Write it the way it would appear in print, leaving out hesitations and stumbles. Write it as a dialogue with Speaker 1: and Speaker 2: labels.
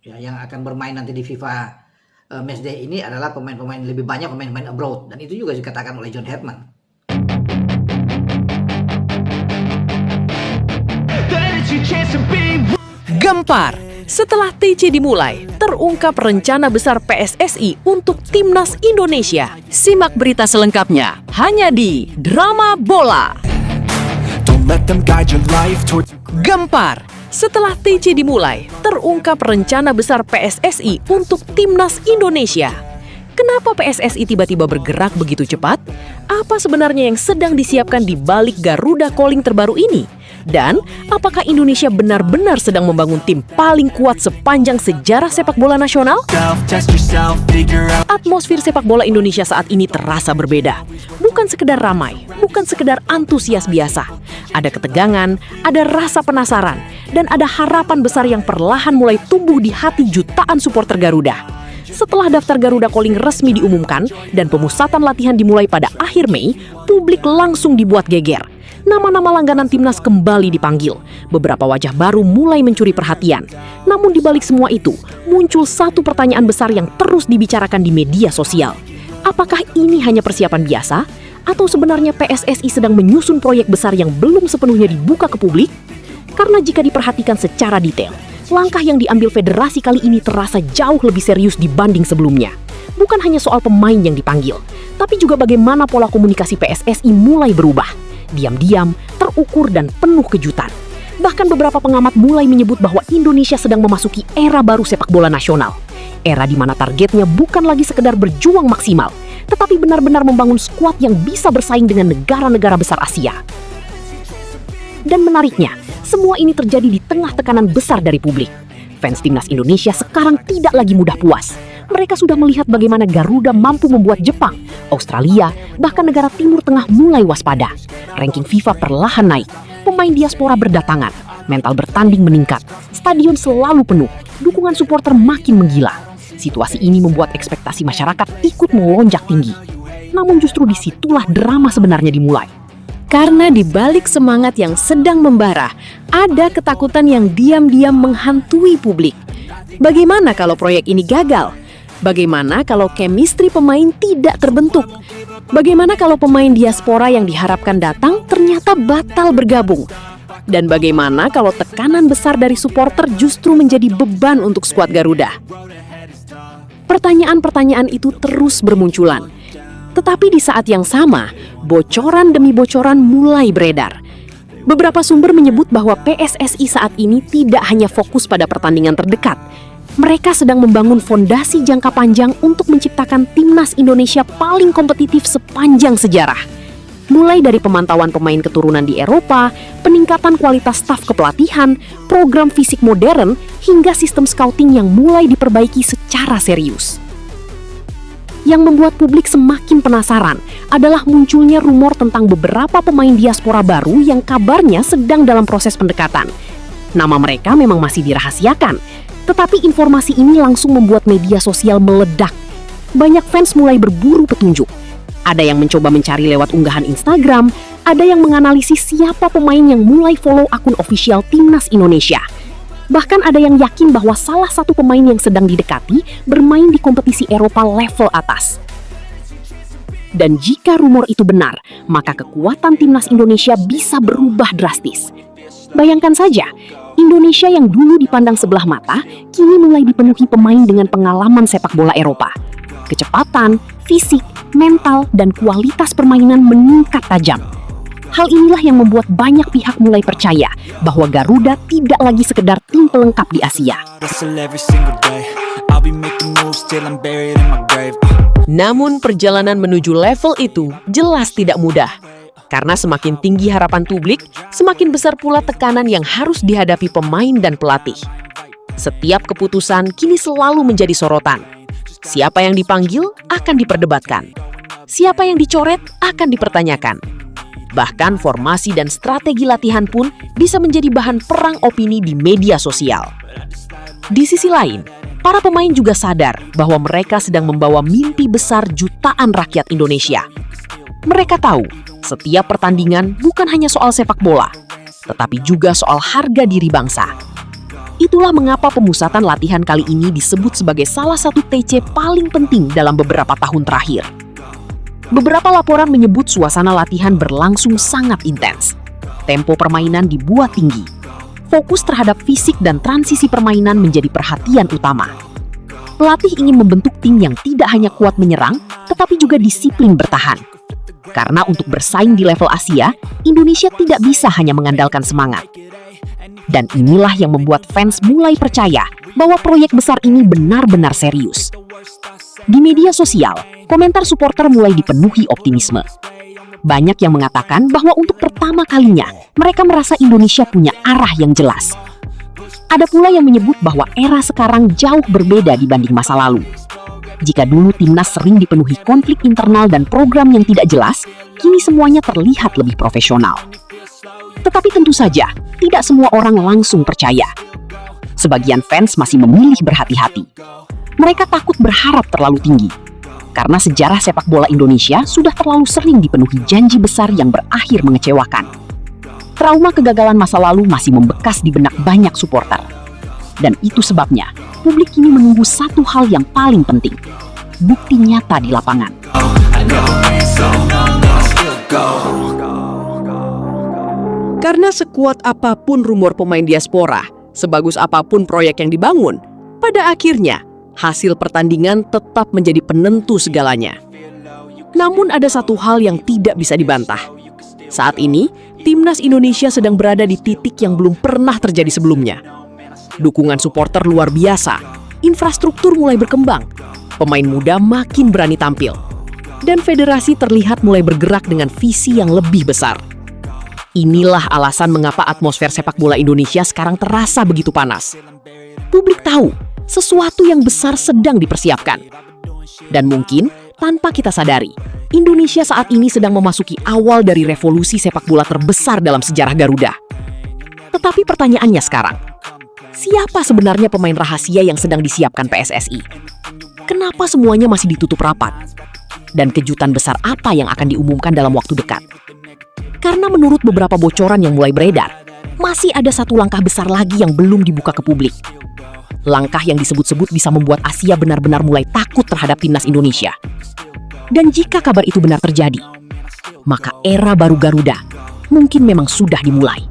Speaker 1: Ya, yang akan bermain nanti di FIFA Matchday ini adalah pemain-pemain lebih banyak pemain-pemain abroad, dan itu juga dikatakan oleh John Herdman.
Speaker 2: Gempar. Setelah TC dimulai, terungkap rencana besar PSSI untuk Timnas Indonesia. Simak berita selengkapnya hanya di Drama Bola. Gempar. Setelah TC dimulai, terungkap rencana besar PSSI untuk Timnas Indonesia. Kenapa PSSI tiba-tiba bergerak begitu cepat? Apa sebenarnya yang sedang disiapkan di balik Garuda Calling terbaru ini? Dan apakah Indonesia benar-benar sedang membangun tim paling kuat sepanjang sejarah sepak bola nasional? Atmosfer sepak bola Indonesia saat ini terasa berbeda. Bukan sekedar ramai, bukan sekedar antusias biasa. Ada ketegangan, ada rasa penasaran, dan ada harapan besar yang perlahan mulai tumbuh di hati jutaan supporter Garuda. Setelah daftar Garuda Calling resmi diumumkan dan pemusatan latihan dimulai pada akhir Mei, publik langsung dibuat geger. Nama-nama langganan timnas kembali dipanggil. Beberapa wajah baru mulai mencuri perhatian. Namun di balik semua itu, muncul satu pertanyaan besar yang terus dibicarakan di media sosial. Apakah ini hanya persiapan biasa? Atau sebenarnya PSSI sedang menyusun proyek besar yang belum sepenuhnya dibuka ke publik? Karena jika diperhatikan secara detail, langkah yang diambil federasi kali ini terasa jauh lebih serius dibanding sebelumnya. Bukan hanya soal pemain yang dipanggil, tapi juga bagaimana pola komunikasi PSSI mulai berubah. Diam-diam, terukur, dan penuh kejutan. Bahkan beberapa pengamat mulai menyebut bahwa Indonesia sedang memasuki era baru sepak bola nasional. Era di mana targetnya bukan lagi sekedar berjuang maksimal, tetapi benar-benar membangun skuad yang bisa bersaing dengan negara-negara besar Asia. Dan menariknya, semua ini terjadi di tengah tekanan besar dari publik. Fans timnas Indonesia sekarang tidak lagi mudah puas. Mereka sudah melihat bagaimana Garuda mampu membuat Jepang, Australia, bahkan negara Timur Tengah mulai waspada. Ranking FIFA perlahan naik, pemain diaspora berdatangan, mental bertanding meningkat, stadion selalu penuh, dukungan supporter makin menggila. Situasi ini membuat ekspektasi masyarakat ikut melonjak tinggi. Namun justru disitulah drama sebenarnya dimulai. Karena di balik semangat yang sedang membara, ada ketakutan yang diam-diam menghantui publik. Bagaimana kalau proyek ini gagal? Bagaimana kalau chemistry pemain tidak terbentuk? Bagaimana kalau pemain diaspora yang diharapkan datang ternyata batal bergabung? Dan bagaimana kalau tekanan besar dari supporter justru menjadi beban untuk skuad Garuda? Pertanyaan-pertanyaan itu terus bermunculan. Tetapi di saat yang sama, bocoran demi bocoran mulai beredar. Beberapa sumber menyebut bahwa PSSI saat ini tidak hanya fokus pada pertandingan terdekat. Mereka sedang membangun fondasi jangka panjang untuk menciptakan timnas Indonesia paling kompetitif sepanjang sejarah. Mulai dari pemantauan pemain keturunan di Eropa, peningkatan kualitas staf kepelatihan, program fisik modern, hingga sistem scouting yang mulai diperbaiki secara serius. Yang membuat publik semakin penasaran adalah munculnya rumor tentang beberapa pemain diaspora baru yang kabarnya sedang dalam proses pendekatan. Nama mereka memang masih dirahasiakan, tetapi informasi ini langsung membuat media sosial meledak. Banyak fans mulai berburu petunjuk. Ada yang mencoba mencari lewat unggahan Instagram, ada yang menganalisis siapa pemain yang mulai follow akun official Timnas Indonesia. Bahkan ada yang yakin bahwa salah satu pemain yang sedang didekati bermain di kompetisi Eropa level atas. Dan jika rumor itu benar, maka kekuatan Timnas Indonesia bisa berubah drastis. Bayangkan saja, Indonesia yang dulu dipandang sebelah mata, kini mulai dipenuhi pemain dengan pengalaman sepak bola Eropa. Kecepatan, fisik, mental, dan kualitas permainan meningkat tajam. Hal inilah yang membuat banyak pihak mulai percaya bahwa Garuda tidak lagi sekedar tim pelengkap di Asia. Namun perjalanan menuju level itu jelas tidak mudah. Karena semakin tinggi harapan publik, semakin besar pula tekanan yang harus dihadapi pemain dan pelatih. Setiap keputusan kini selalu menjadi sorotan. Siapa yang dipanggil akan diperdebatkan. Siapa yang dicoret akan dipertanyakan. Bahkan formasi dan strategi latihan pun bisa menjadi bahan perang opini di media sosial. Di sisi lain, para pemain juga sadar bahwa mereka sedang membawa mimpi besar jutaan rakyat Indonesia. Mereka tahu, setiap pertandingan bukan hanya soal sepak bola, tetapi juga soal harga diri bangsa. Itulah mengapa pemusatan latihan kali ini disebut sebagai salah satu TC paling penting dalam beberapa tahun terakhir. Beberapa laporan menyebut suasana latihan berlangsung sangat intens. Tempo permainan dibuat tinggi. Fokus terhadap fisik dan transisi permainan menjadi perhatian utama. Pelatih ingin membentuk tim yang tidak hanya kuat menyerang, tetapi juga disiplin bertahan. Karena untuk bersaing di level Asia, Indonesia tidak bisa hanya mengandalkan semangat. Dan inilah yang membuat fans mulai percaya bahwa proyek besar ini benar-benar serius. Di media sosial, komentar supporter mulai dipenuhi optimisme. Banyak yang mengatakan bahwa untuk pertama kalinya, mereka merasa Indonesia punya arah yang jelas. Ada pula yang menyebut bahwa era sekarang jauh berbeda dibanding masa lalu. Jika dulu timnas sering dipenuhi konflik internal dan program yang tidak jelas, kini semuanya terlihat lebih profesional. Tetapi tentu saja, tidak semua orang langsung percaya. Sebagian fans masih memilih berhati-hati. Mereka takut berharap terlalu tinggi. Karena sejarah sepak bola Indonesia sudah terlalu sering dipenuhi janji besar yang berakhir mengecewakan. Trauma kegagalan masa lalu masih membekas di benak banyak supporter. Dan itu sebabnya, publik kini menunggu satu hal yang paling penting. Bukti nyata di lapangan. Karena sekuat apapun rumor pemain diaspora, sebagus apapun proyek yang dibangun, pada akhirnya hasil pertandingan tetap menjadi penentu segalanya. Namun ada satu hal yang tidak bisa dibantah. Saat ini, timnas Indonesia sedang berada di titik yang belum pernah terjadi sebelumnya. Dukungan supporter luar biasa, infrastruktur mulai berkembang, pemain muda makin berani tampil, dan federasi terlihat mulai bergerak dengan visi yang lebih besar. Inilah alasan mengapa atmosfer sepak bola Indonesia sekarang terasa begitu panas. Publik tahu sesuatu yang besar sedang dipersiapkan. Dan mungkin tanpa kita sadari, Indonesia saat ini sedang memasuki awal dari revolusi sepak bola terbesar dalam sejarah Garuda. Tetapi pertanyaannya sekarang, siapa sebenarnya pemain rahasia yang sedang disiapkan PSSI? Kenapa semuanya masih ditutup rapat? Dan kejutan besar apa yang akan diumumkan dalam waktu dekat? Karena menurut beberapa bocoran yang mulai beredar, masih ada satu langkah besar lagi yang belum dibuka ke publik. Langkah yang disebut-sebut bisa membuat Asia benar-benar mulai takut terhadap timnas Indonesia. Dan jika kabar itu benar terjadi, maka era baru Garuda mungkin memang sudah dimulai.